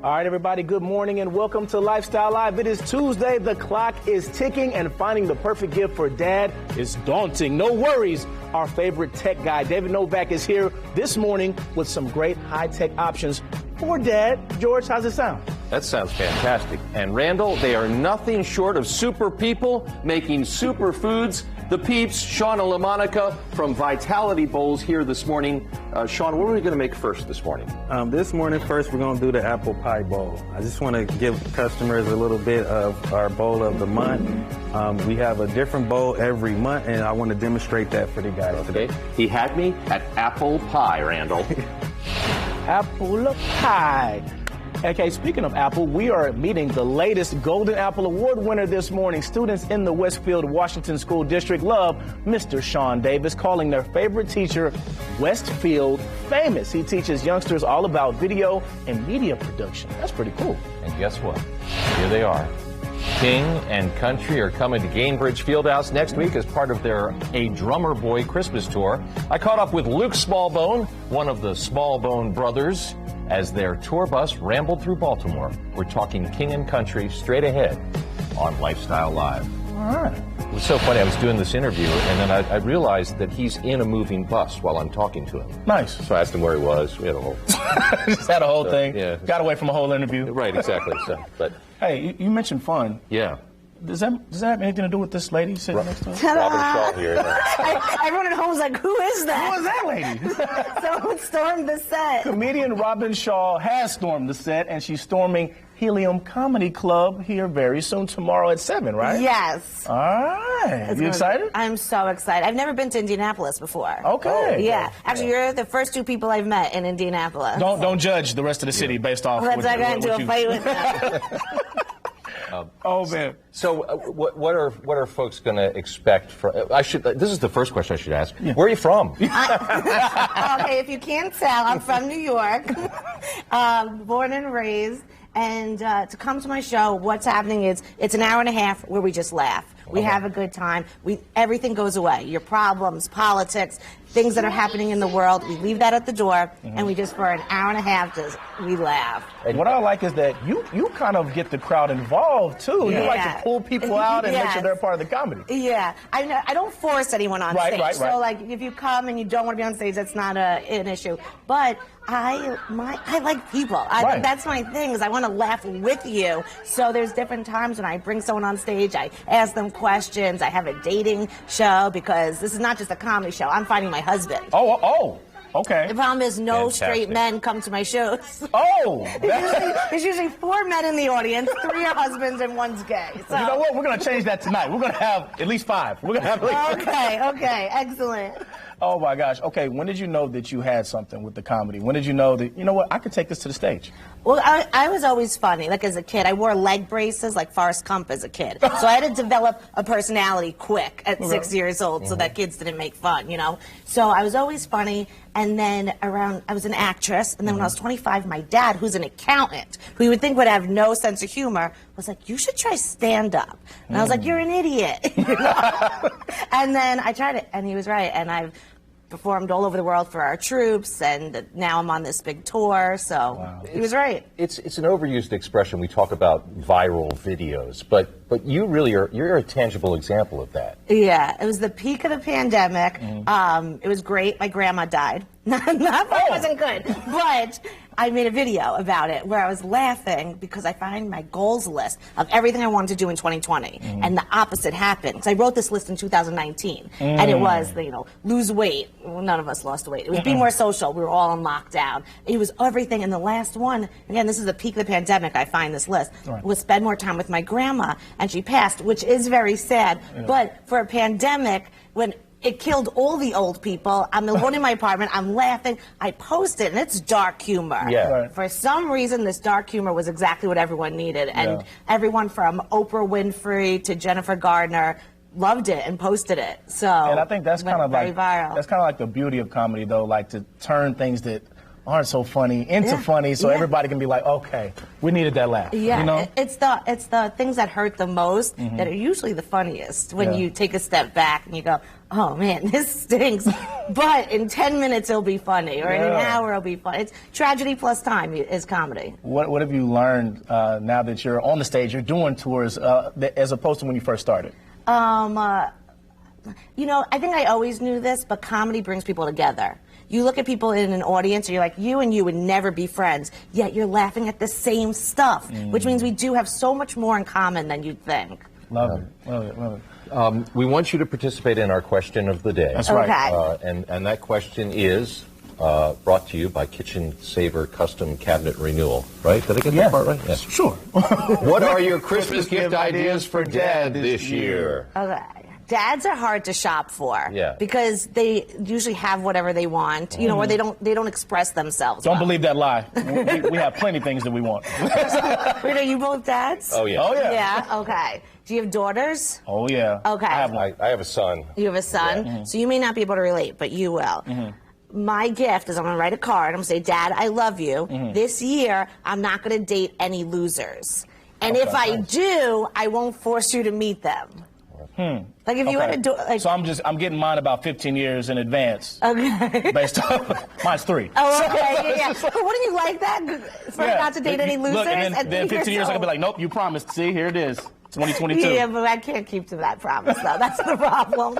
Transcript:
All right, everybody, good morning and welcome to Lifestyle Live. It is Tuesday. The clock is ticking and finding the perfect gift for dad is daunting. No worries. Our favorite tech guy, David Novak, is here this morning with some great high-tech options for dad. George, how's it sound? That sounds fantastic. And Randall, they are nothing short of super people making super foods. The peeps, Sean and LaMonica from Vitality Bowls here this morning. Sean, what are we going to make first this morning? This morning, first, we're going to do the apple pie bowl. I just want to give customers a little bit of our bowl of the month. We have a different bowl every month, and I want to demonstrate that for the guys today. He had me at apple pie, Randall. Apple pie. Okay, speaking of Apple, we are meeting the latest Golden Apple Award winner this morning. Students in the Westfield, Washington School District love Mr. Sean Davis, calling their favorite teacher Westfield famous. He teaches youngsters all about video and media production. That's pretty cool. And guess what? Here they are. King and Country are coming to Gainbridge Fieldhouse next week as part of their A Drummer Boy Christmas tour. I caught up with Luke Smallbone, one of the Smallbone brothers, as their tour bus rambled through Baltimore. We're talking King and Country straight ahead on Lifestyle Live. All right. It was so funny. I was doing this interview, and then I realized that he's in a moving bus while I'm talking to him. Nice. So I asked him where he was. We had a whole... Just had a whole thing. Yeah. Got away from a whole interview. Right, exactly. But hey, you mentioned fun. yeah. Does that have anything to do with this lady sitting next to us? Robert Shaw here. Everyone at home was like, who is that? Who is that lady? Someone stormed the set. Comedian Robin Shaw has stormed the set, and she's storming Helium Comedy Club here very soon, tomorrow at 7, right? Yes. All right. You excited? I'm so excited. I've never been to Indianapolis before. Okay. Yeah. Actually, you're the first two people I've met in Indianapolis. Don't judge the rest of the city based off Let's not get into a fight with them. Oh, man. So, what are folks going to expect? This is the first question I should ask. Yeah. Where are you from? Okay, if you can't tell, I'm from New York, born and raised. And to come to my show, what's happening is it's an hour and a half where we just laugh. We have a good time. Everything goes away. Your problems, politics, things that are happening in the world. We leave that at the door, and we just, for an hour and a half, we laugh. And what I like is that you kind of get the crowd involved, too. Yeah. You like to pull people out and make sure they're part of the comedy. Yeah. I don't force anyone on stage. Right. So, like, if you come and you don't want to be on stage, that's not an issue. But I like people. That's my thing, is I want to laugh with you. So there's different times when I bring someone on stage, I ask them questions, I have a dating show, because this is not just a comedy show. I'm finding my husband. Oh. Okay. The problem is straight men come to my shows. Oh! There's usually 4 men in the audience, 3 are husbands, and 1's gay. So. You know what? We're going to change that tonight. We're going to have at least 5. We're going to have at least Okay, excellent. Oh, my gosh. Okay, when did you know that you had something with the comedy? When did you know that, you know what, I could take this to the stage? Well, I was always funny. Like, as a kid, I wore leg braces like Forrest Gump as a kid. So I had to develop a personality quick at 6 years old so that kids didn't make fun, you know? So I was always funny. And then I was an actress. And then when I was 25, my dad, who's an accountant, who you would think would have no sense of humor, was like, you should try stand-up. And I was like, you're an idiot. You know? And then I tried it, and he was right. And I've performed all over the world for our troops, and now I'm on this big tour, so he was right. It's an overused expression. We talk about viral videos, but you really you're a tangible example of that. Yeah, it was the peak of the pandemic. It was great. My grandma died. That wasn't good, but I made a video about it where I was laughing because I found my goals list of everything I wanted to do in 2020, and the opposite happened. Because I wrote this list in 2019, and it was, lose weight. Well, none of us lost weight. It was be more social. We were all on lockdown. It was everything. And the last one, again, this is the peak of the pandemic, I find this list, was spend more time with my grandma, and she passed, which is very sad. But for a pandemic, when it killed all the old people. I'm alone in my apartment. I'm laughing. I post it, and it's dark humor. Yeah. Right. For some reason, this dark humor was exactly what everyone needed. And everyone from Oprah Winfrey to Jennifer Gardner loved it and posted it. So and I think that's kind of like viral. That's kind of like the beauty of comedy, though, like to turn things that aren't so funny, into funny, so everybody can be like, okay, we needed that laugh. Yeah, you know? it's the things that hurt the most that are usually the funniest when you take a step back and you go, oh man, this stinks, but in 10 minutes it'll be funny, or in an hour it'll be funny. It's tragedy plus time is comedy. What have you learned now that you're on the stage, you're doing tours, as opposed to when you first started? You know, I think I always knew this, but comedy brings people together. You look at people in an audience and you're like, you and you would never be friends, yet you're laughing at the same stuff, which means we do have so much more in common than you'd think. Love it. We want you to participate in our question of the day. That's right. Okay. And that question is brought to you by Kitchen Saver Custom Cabinet Renewal, right? Did I get that part right? Yes. Sure. What are your Christmas gift ideas for Dad this year? Okay. Dads are hard to shop for because they usually have whatever they want, you know, or they don't express themselves. Don't believe that lie. We have plenty of things that we want. Wait, are you both dads? Oh, yeah. Oh, yeah. Yeah, okay. Do you have daughters? Oh, yeah. Okay. I have one. I have a son. You have a son? So you may not be able to relate, but you will. My gift is I'm going to write a card. I'm going to say, Dad, I love you. This year, I'm not going to date any losers. And if I do, I won't force you to meet them. Like if you want to do, like, so I'm getting mine about 15 years in advance. Okay. Based on mine's 3. Oh, okay, yeah. But wouldn't you like that? For not to date any losers? Look, and then 15 years I can be like, nope, you promised. See, here it is, 2022. Yeah, but I can't keep to that promise though. That's the problem.